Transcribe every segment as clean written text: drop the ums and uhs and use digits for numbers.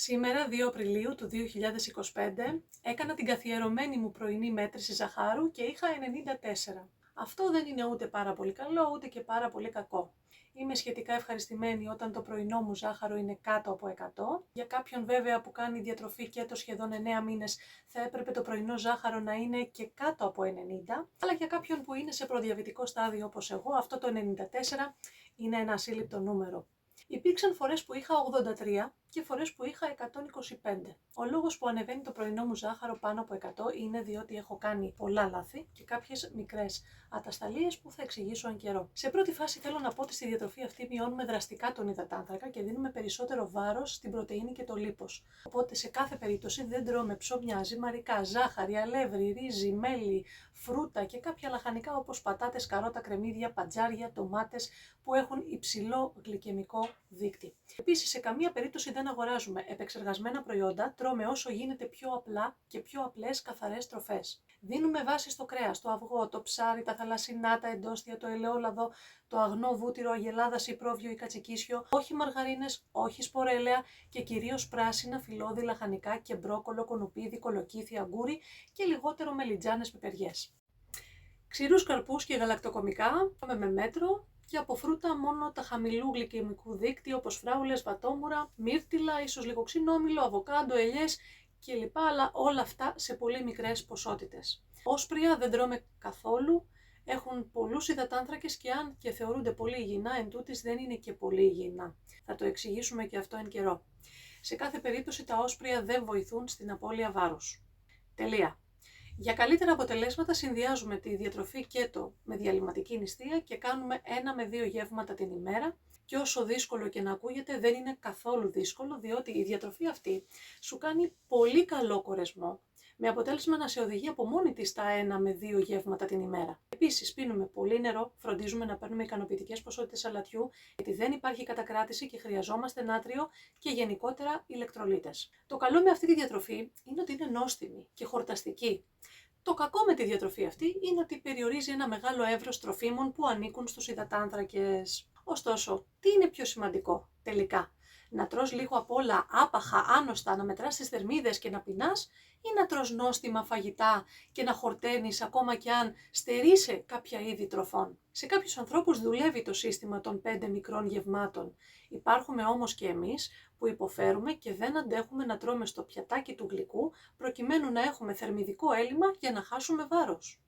Σήμερα, 2 Απριλίου του 2025, έκανα την καθιερωμένη μου πρωινή μέτρηση ζαχάρου και είχα 94. Αυτό δεν είναι ούτε πάρα πολύ καλό, ούτε και πάρα πολύ κακό. Είμαι σχετικά ευχαριστημένη όταν το πρωινό μου ζάχαρο είναι κάτω από 100. Για κάποιον βέβαια που κάνει διατροφή κέτο σχεδόν 9 μήνες, θα έπρεπε το πρωινό ζάχαρο να είναι και κάτω από 90. Αλλά για κάποιον που είναι σε προδιαβητικό στάδιο όπως εγώ, αυτό το 94 είναι ένα ασύλληπτο νούμερο. Υπήρξαν φορές που είχα 83 και φορές που είχα 125. Ο λόγος που ανεβαίνει το πρωινό μου ζάχαρο πάνω από 100 είναι διότι έχω κάνει πολλά λάθη και κάποιες μικρές ατασταλίες που θα εξηγήσω εν καιρό. Σε πρώτη φάση θέλω να πω ότι στη διατροφή αυτή μειώνουμε δραστικά τον υδατάνθρακα και δίνουμε περισσότερο βάρος στην πρωτεΐνη και το λίπος. Οπότε σε κάθε περίπτωση δεν τρώμε ψωμιά, ζυμαρικά, ζάχαρη, αλεύρι, ρύζι, μέλι, φρούτα και κάποια λαχανικά όπως πατάτες, καρότα, κρεμμύδια, παντζάρια, ντομάτες που έχουν υψηλό γλυκαιμικό δείκτη. Επίσης, σε καμία περίπτωση δεν αγοράζουμε επεξεργασμένα προϊόντα, τρώμε όσο γίνεται πιο απλά και πιο απλές καθαρές τροφές. Δίνουμε βάση στο κρέας, το αυγό, το ψάρι, τα θαλασσινά, τα εντόστια, το ελαιόλαδο, το αγνό βούτυρο, αγελάδα, σιπρόβιο ή κατσικίσιο, όχι μαργαρίνες, όχι σπορέλαια και κυρίως πράσινα, φυλλώδη, λαχανικά και μπρόκολο, κονουπίδι, κολοκύθι, αγκούρι και λιγότερο μελιτζάνες πιπεριές. Ξηρούς καρπούς και γαλακτοκομικά με μέτρο και από φρούτα μόνο τα χαμηλού γλυκαιμικού δείκτη όπως φράουλες, βατόμουρα, μύρτιλα, ίσως λίγο ξινόμηλο, αβοκάντο, ελιές κλπ. Αλλά όλα αυτά σε πολύ μικρές ποσότητες. Όσπρια δεν τρώμε καθόλου, έχουν πολλούς υδατάνθρακες και αν και θεωρούνται πολύ υγιεινά, εντούτοις δεν είναι και πολύ υγιεινά. Θα το εξηγήσουμε και αυτό εν καιρό. Σε κάθε περίπτωση τα όσπρια δεν βοηθούν στην απώλεια βάρους. Τελεία. Για καλύτερα αποτελέσματα συνδυάζουμε τη διατροφή κέτο με διαλυματική νηστεία και κάνουμε 1 με 2 γεύματα την ημέρα και όσο δύσκολο και να ακούγεται δεν είναι καθόλου δύσκολο διότι η διατροφή αυτή σου κάνει πολύ καλό κορεσμό με αποτέλεσμα να σε οδηγεί από μόνη της τα 1 με 2 γεύματα την ημέρα. Επίσης πίνουμε πολύ νερό, φροντίζουμε να παίρνουμε ικανοποιητικές ποσότητες αλατιού γιατί δεν υπάρχει κατακράτηση και χρειαζόμαστε νάτριο και γενικότερα ηλεκτρολίτες. Το καλό με αυτή τη διατροφή είναι ότι είναι νόστιμη και χορταστική. Το κακό με τη διατροφή αυτή είναι ότι περιορίζει ένα μεγάλο εύρος τροφίμων που ανήκουν στους υδατάνθρακες. Ωστόσο, τι είναι πιο σημαντικό τελικά? Να τρως λίγο απ' όλα άπαχα, άνοστα, να μετράς τις θερμίδες και να πεινάς ή να τρως νόστιμα φαγητά και να χορταίνεις ακόμα κι αν στερείσαι κάποια είδη τροφών? Σε κάποιους ανθρώπους δουλεύει το σύστημα των 5 μικρών γευμάτων. Υπάρχουμε όμως και εμείς που υποφέρουμε και δεν αντέχουμε να τρώμε στο πιατάκι του γλυκού προκειμένου να έχουμε θερμιδικό έλλειμμα για να χάσουμε βάρος.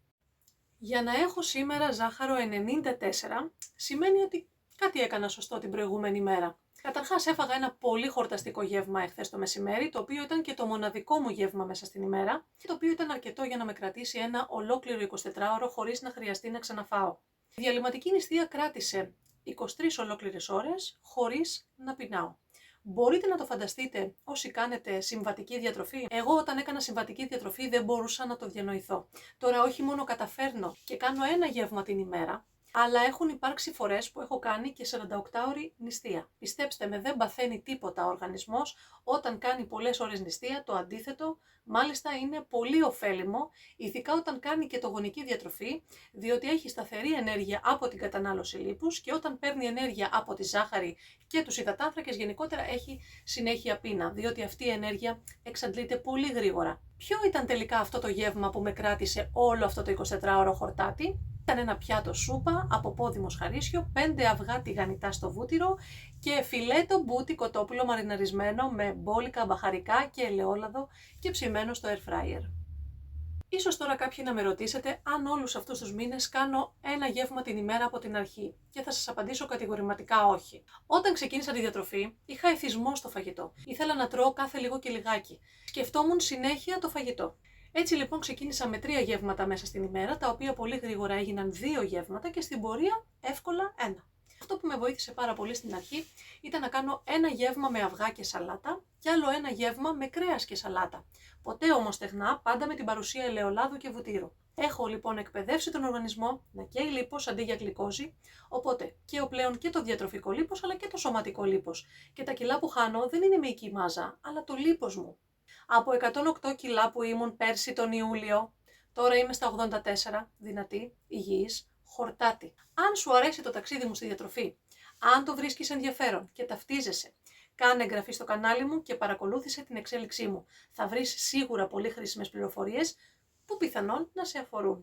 Για να έχω σήμερα ζάχαρο 94 σημαίνει ότι κάτι έκανα σωστό την προηγούμενη μέρα. Καταρχάς έφαγα ένα πολύ χορταστικό γεύμα εχθές το μεσημέρι, το οποίο ήταν και το μοναδικό μου γεύμα μέσα στην ημέρα και το οποίο ήταν αρκετό για να με κρατήσει ένα ολόκληρο 24ωρο χωρίς να χρειαστεί να ξαναφάω. Η διαλυματική νηστεία κράτησε 23 ολόκληρες ώρες χωρίς να πεινάω. Μπορείτε να το φανταστείτε όσοι κάνετε συμβατική διατροφή? Εγώ όταν έκανα συμβατική διατροφή δεν μπορούσα να το διανοηθώ. Τώρα όχι μόνο καταφέρνω και κάνω ένα γεύμα την ημέρα, αλλά έχουν υπάρξει φορές που έχω κάνει και 48ωρη νηστεία. Πιστέψτε με, δεν παθαίνει τίποτα ο οργανισμός όταν κάνει πολλές ώρες νηστεία, το αντίθετο, μάλιστα είναι πολύ ωφέλιμο, ειδικά όταν κάνει ketogονική διατροφή, διότι έχει σταθερή ενέργεια από την κατανάλωση λίπους και όταν παίρνει ενέργεια από τη ζάχαρη και τους υδατάνθρακες γενικότερα έχει συνέχεια πείνα, διότι αυτή η ενέργεια εξαντλείται πολύ γρήγορα. Ποιο ήταν τελικά αυτό το γεύμα που με κράτησε όλο αυτό το 24ωρο χορτάτι? Ήταν ένα πιάτο σούπα από πόδι μοσχαρίσιο, 5 αυγά τηγανιτά στο βούτυρο και φιλέτο μπούτι κοτόπουλο μαριναρισμένο με μπόλικα, μπαχαρικά και ελαιόλαδο και ψημένο στο air fryer. Ίσως τώρα κάποιοι να με ρωτήσετε αν όλους αυτούς τους μήνες κάνω ένα γεύμα την ημέρα από την αρχή και θα σας απαντήσω κατηγορηματικά όχι. Όταν ξεκίνησα τη διατροφή είχα εθισμό στο φαγητό. Ήθελα να τρώω κάθε λίγο και λιγάκι. Σκεφτόμουν συνέχεια το φαγητό. Έτσι λοιπόν ξεκίνησα με 3 γεύματα μέσα στην ημέρα, τα οποία πολύ γρήγορα έγιναν 2 γεύματα και στην πορεία εύκολα 1. Αυτό που με βοήθησε πάρα πολύ στην αρχή ήταν να κάνω ένα γεύμα με αυγά και σαλάτα και άλλο ένα γεύμα με κρέας και σαλάτα. Ποτέ όμως στεγνά, πάντα με την παρουσία ελαιολάδου και βουτύρου. Έχω λοιπόν εκπαιδεύσει τον οργανισμό να καίει λίπος αντί για γλυκόζη, οπότε καίω πλέον και το διατροφικό λίπος αλλά και το σωματικό λίπος. Και τα κιλά που χάνω δεν είναι μυϊκή μάζα, αλλά το λίπος μου. Από 108 κιλά που ήμουν πέρσι τον Ιούλιο, τώρα είμαι στα 84, δυνατή, υγιής, χορτάτη. Αν σου αρέσει το ταξίδι μου στη διατροφή, αν το βρίσκεις ενδιαφέρον και ταυτίζεσαι, Κάνε εγγραφή στο κανάλι μου και παρακολούθησε την εξέλιξή μου. Θα βρεις σίγουρα πολύ χρήσιμες πληροφορίες που πιθανόν να σε αφορούν.